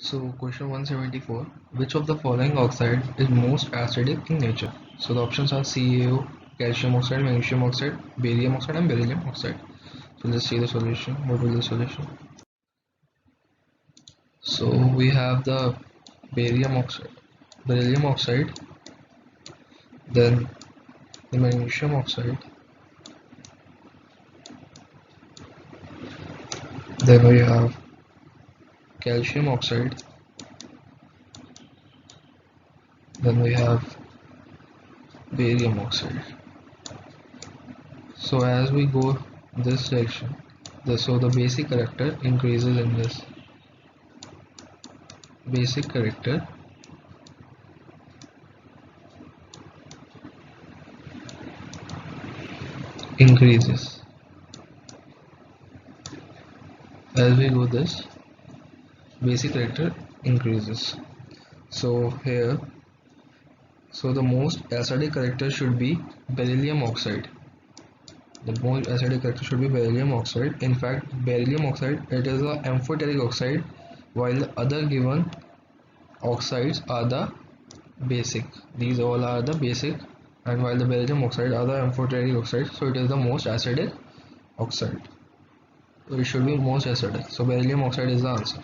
So question 174, which of the following oxide is most acidic in nature? So the options are CaO, calcium oxide, magnesium oxide, barium oxide and beryllium oxide. So let's see the solution. What will the solution? So we have the barium oxide, beryllium oxide, then the magnesium oxide, then we have calcium oxide, then we have barium oxide. So as we go this direction, so the basic character increases in this. Basic character increases. As we go this, basic character increases. So here, so the most acidic character should be beryllium oxide. The most acidic character should be beryllium oxide. In fact, beryllium oxide, it is a amphoteric oxide, while the other given oxides are the basic. These all are the basic, and while the beryllium oxide are the amphoteric oxide, so it is the most acidic oxide. So it should be most acidic. So beryllium oxide is the answer.